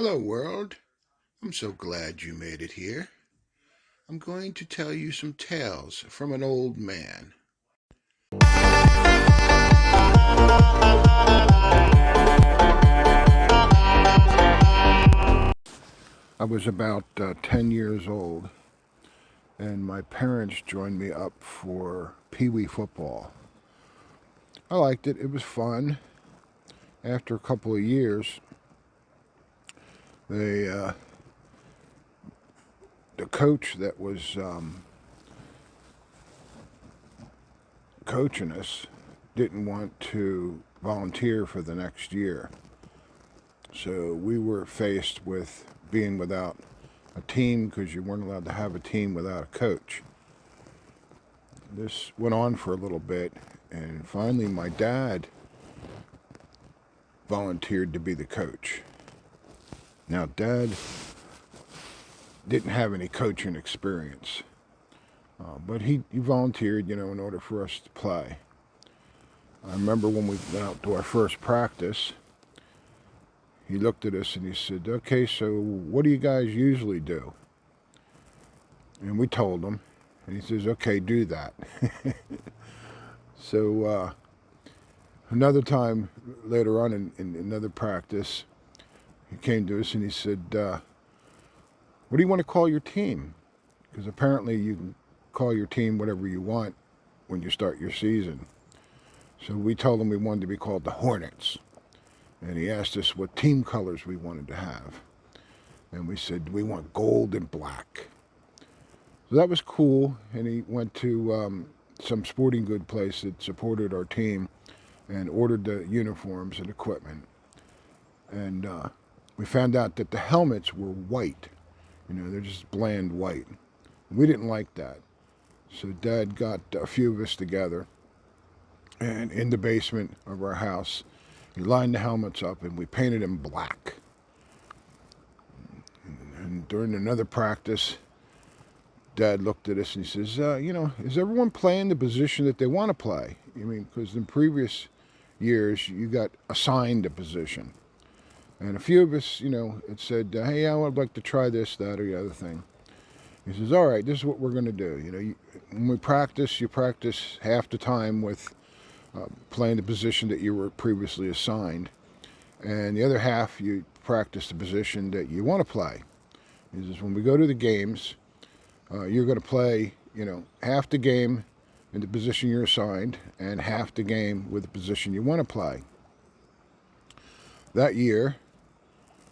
Hello, world. I'm so glad you made it here. I'm going to tell you some tales from an old man. I was about 10 years old, and my parents joined me up for Pee Wee football. I liked it, it was fun. After a couple of years, the coach that was coaching us didn't want to volunteer for the next year. So we were faced with being without a team because you weren't allowed to have a team without a coach. This went on for a little bit, and finally my dad volunteered to be the coach. Now, Dad didn't have any coaching experience, but he volunteered, in order for us to play. I remember when we went out to our first practice, he looked at us and he said, "Okay, so what do you guys usually do?" And we told him, and he says, "Okay, do that." So another time later on in another practice, he came to us and he said, "What do you want to call your team?" Because apparently you can call your team whatever you want when you start your season. So we told him we wanted to be called the Hornets. And he asked us what team colors we wanted to have. And we said, we want gold and black. So that was cool. And he went to some sporting good place that supported our team and ordered the uniforms and equipment. And we found out that the helmets were white. They're just bland white. We didn't like that. So Dad got a few of us together, and in the basement of our house, he lined the helmets up and we painted them black. And during another practice, Dad looked at us and he says, is everyone playing the position that they want to play? Because in previous years, you got assigned a position. And a few of us, it said, hey, I would like to try this, that, or the other thing. He says, all right, this is what we're going to do. When we practice, you practice half the time with playing the position that you were previously assigned. And the other half, you practice the position that you want to play. He says, when we go to the games, you're going to play, half the game in the position you're assigned and half the game with the position you want to play. That year,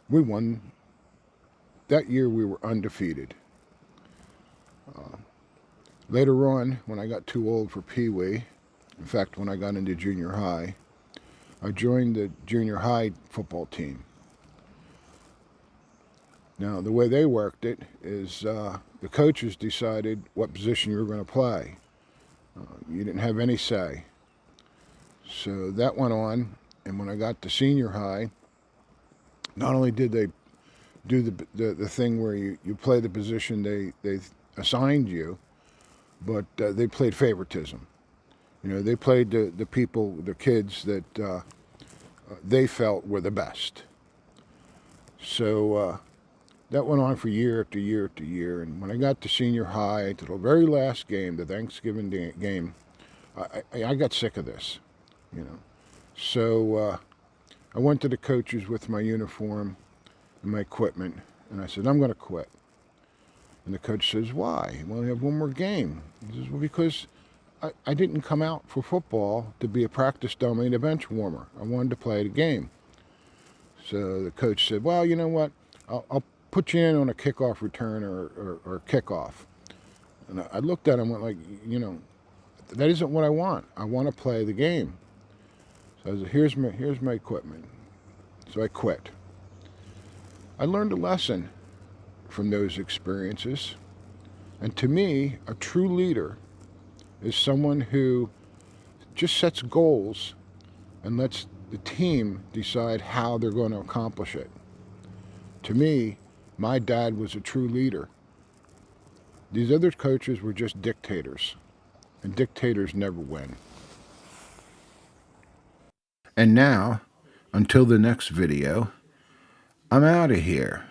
we won. That year, we were undefeated. Later on, when I got too old for Pee Wee, in fact, when I got into junior high, I joined the junior high football team. Now, the way they worked it is the coaches decided what position you were going to play. You didn't have any say. So that went on, and when I got to senior high, not only did they do the thing where you play the position they assigned you, but they played favoritism. They played the people, the kids that they felt were the best. So that went on for year after year after year. And when I got to senior high, to the very last game, the Thanksgiving game, I got sick of this, So I went to the coaches with my uniform and my equipment, and I said, I'm going to quit. And the coach says, why? Well, we have one more game. He says, well, because I didn't come out for football to be a practice dummy and a bench warmer. I wanted to play the game. So the coach said, well, you know what? I'll put you in on a kickoff return or kickoff. And I looked at him and went like, that isn't what I want. I want to play the game. So I said, here's my equipment. So I quit. I learned a lesson from those experiences. And to me, a true leader is someone who just sets goals and lets the team decide how they're going to accomplish it. To me, my dad was a true leader. These other coaches were just dictators, and dictators never win. And now, until the next video, I'm out of here.